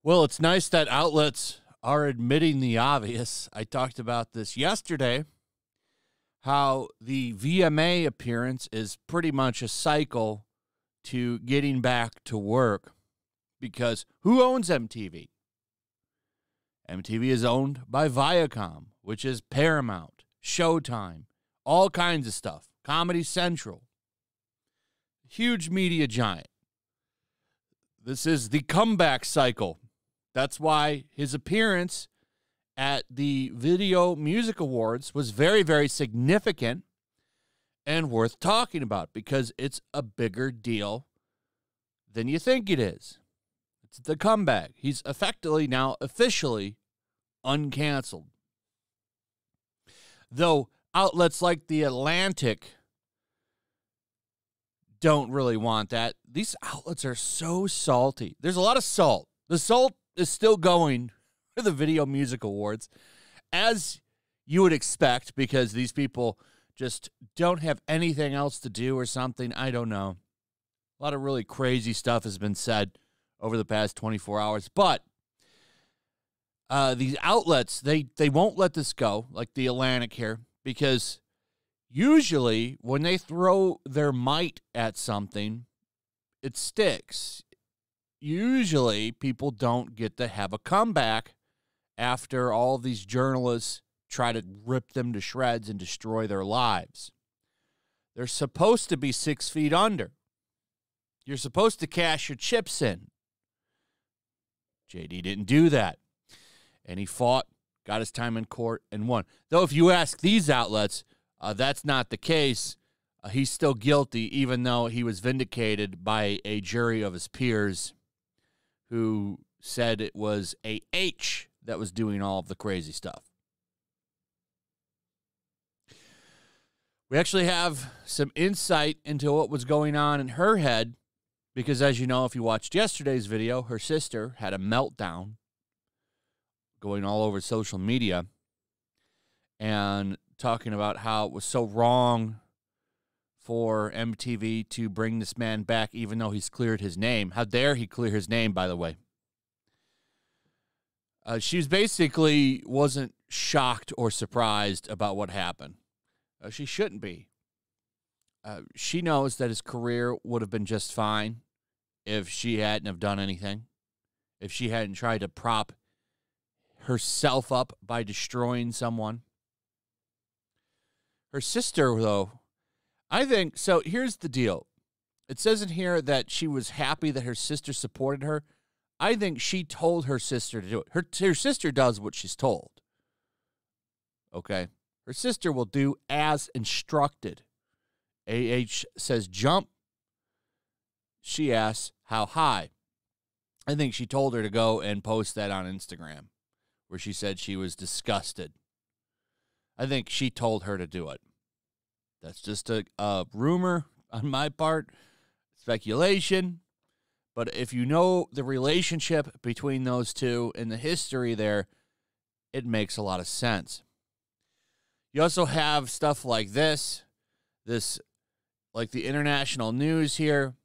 Well, it's nice that outlets are admitting the obvious. I talked about this yesterday, how the VMA appearance is pretty much a cycle to getting back to work, because who owns MTV? MTV is owned by Viacom, which is Paramount, Showtime, all kinds of stuff, Comedy Central, huge media giant. This is the comeback cycle. That's why his appearance at the Video Music Awards was very, very significant and worth talking about, because it's a bigger deal than you think it is. It's the comeback. He's effectively now officially uncanceled. Though outlets like The Atlantic don't really want that. These outlets are so salty. There's a lot of salt. The salt is still going for the Video Music Awards, as you would expect, because these people just don't have anything else to do or something. I don't know. A lot of really crazy stuff has been said over the past 24 hours. But these outlets, they won't let this go, like The Atlantic here, because usually when they throw their might at something, it sticks. Usually people don't get to have a comeback after all these journalists try to rip them to shreds and destroy their lives. They're supposed to be 6 feet under. You're supposed to cash your chips in. JD didn't do that. And he fought, got his time in court, and won. Though if you ask these outlets, that's not the case. He's still guilty, even though he was vindicated by a jury of his peers who said it was a H that was doing all of the crazy stuff. We actually have some insight into what was going on in her head, because as you know, if you watched yesterday's video, her sister had a meltdown going all over social media and talking about how it was so wrong for MTV to bring this man back, even though he's cleared his name. How dare he clear his name, by the way? She basically wasn't shocked or surprised about what happened. She shouldn't be. She knows that his career would have been just fine if she hadn't have done anything, if she hadn't tried to prop herself up by destroying someone. Her sister, though, I think, so here's the deal. It says in here that she was happy that her sister supported her. I think she told her sister to do it. Her sister does what she's told. Okay? Her sister will do as instructed. AH says jump. She asks how high. I think she told her to go and post that on Instagram, where she said she was disgusted. I think she told her to do it. That's just a rumor on my part, speculation. But if you know the relationship between those two and the history there, it makes a lot of sense. You also have stuff like this, like the international news here,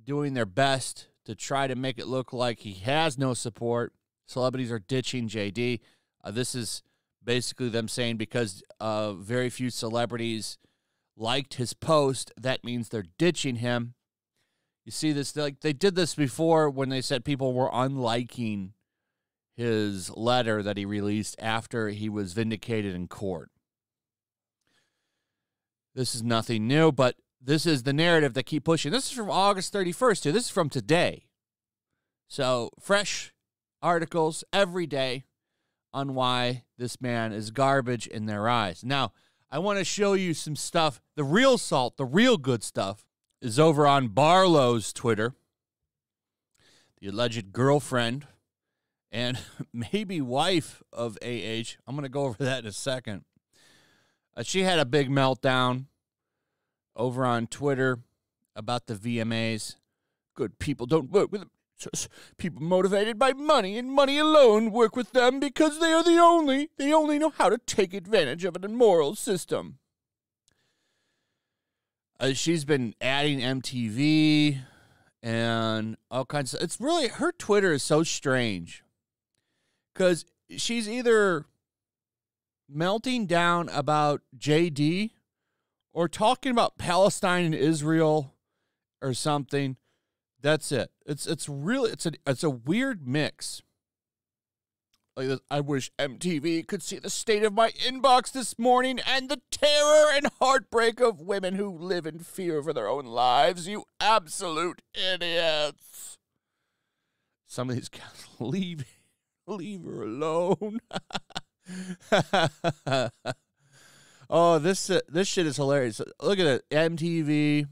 doing their best to try to make it look like he has no support. Celebrities are ditching JD. This is basically them saying because very few celebrities liked his post, that means they're ditching him. You see this, like they did this before when they said people were unliking his letter that he released after he was vindicated in court. This is nothing new, but this is the narrative that keep pushing. This is from August 31st, too. This is from today. So fresh articles every day on why this man is garbage in their eyes. Now, I want to show you some stuff. The real salt, the real good stuff, is over on Barlow's Twitter. The alleged girlfriend and maybe wife of AH. I'm going to go over that in a second. She had a big meltdown over on Twitter about the VMAs. Good people don't work with them. People motivated by money and money alone work with them because they only know how to take advantage of an immoral system. She's been adding MTV and all kinds of, it's really, her Twitter is so strange. Because she's either melting down about JD or talking about Palestine and Israel or something. That's it. It's really it's a weird mix. Like this, I wish MTV could see the state of my inbox this morning and the terror and heartbreak of women who live in fear for their own lives. You absolute idiots. Some of these guys leave her alone. Oh, this shit is hilarious. Look at it, MTV.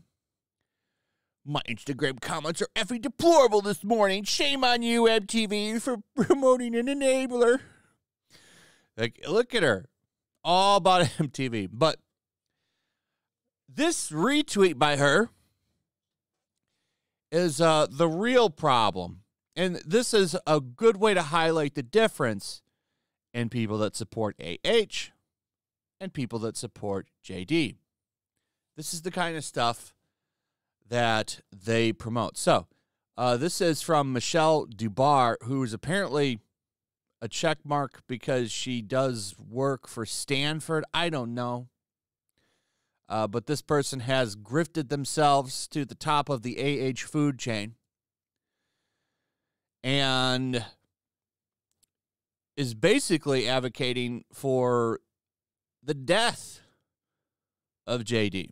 My Instagram comments are effing deplorable this morning. Shame on you, MTV, for promoting an enabler. Like, look at her. All about MTV. But this retweet by her is the real problem. And this is a good way to highlight the difference in people that support AH and people that support JD. This is the kind of stuff that they promote. So, this is from Michelle Dubar, who is apparently a check mark because she does work for Stanford. I don't know. But this person has grifted themselves to the top of the AH food chain and is basically advocating for the death of JD.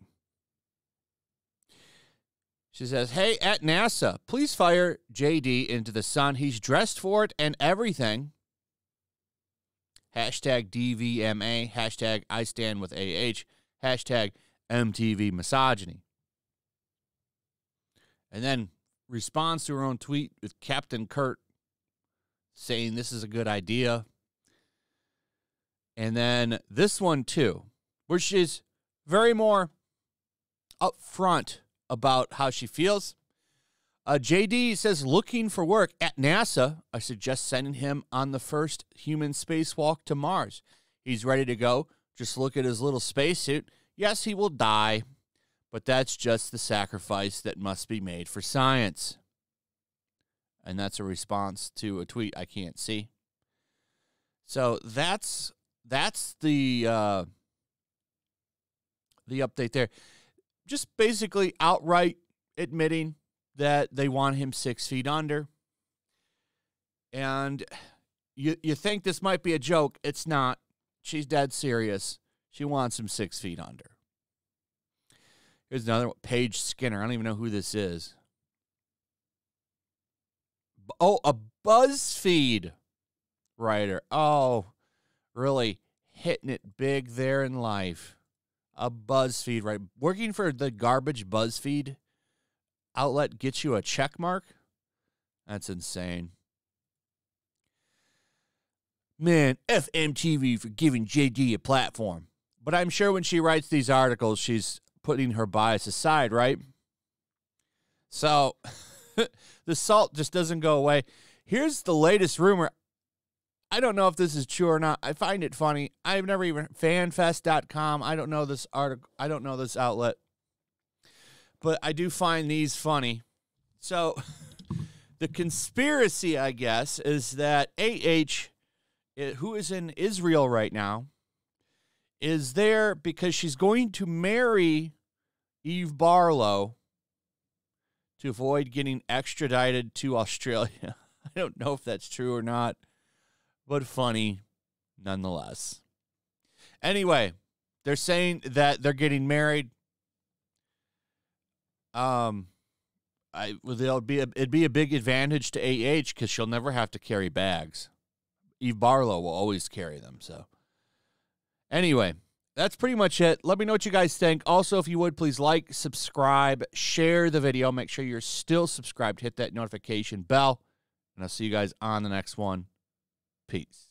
She says, hey, at NASA, please fire JD into the sun. He's dressed for it and everything. Hashtag DVMA. Hashtag I stand with AH. Hashtag MTV misogyny. And then responds to her own tweet with Captain Kurt saying this is a good idea. And then this one, too, where she's very more upfront about how she feels. JD says, looking for work at NASA. I suggest sending him on the first human spacewalk to Mars. He's ready to go. Just look at his little spacesuit. Yes, he will die, but that's just the sacrifice that must be made for science. And that's a response to a tweet I can't see. So that's the update there. Just basically outright admitting that they want him 6 feet under. And you think this might be a joke. It's not. She's dead serious. She wants him 6 feet under. Here's another one. Paige Skinner. I don't even know who this is. Oh, a BuzzFeed writer. Oh, really hitting it big there in life. A BuzzFeed, right? Working for the garbage BuzzFeed outlet gets you a check mark? That's insane. Man, F MTV for giving JD a platform. But I'm sure when she writes these articles, she's putting her bias aside, right? So, the salt just doesn't go away. Here's the latest rumor. I don't know if this is true or not. I find it funny. I've never even fanfest.com. I don't know this article. I don't know this outlet. But I do find these funny. So the conspiracy, I guess, is that AH, who is in Israel right now, is there because she's going to marry Eve Barlow to avoid getting extradited to Australia. I don't know if that's true or not. But funny nonetheless. Anyway, they're saying that they're getting married. It'd be a big advantage to AH because she'll never have to carry bags. Eve Barlow will always carry them. So, anyway, that's pretty much it. Let me know what you guys think. Also, if you would, please like, subscribe, share the video. Make sure you're still subscribed. Hit that notification bell. And I'll see you guys on the next one. Peace.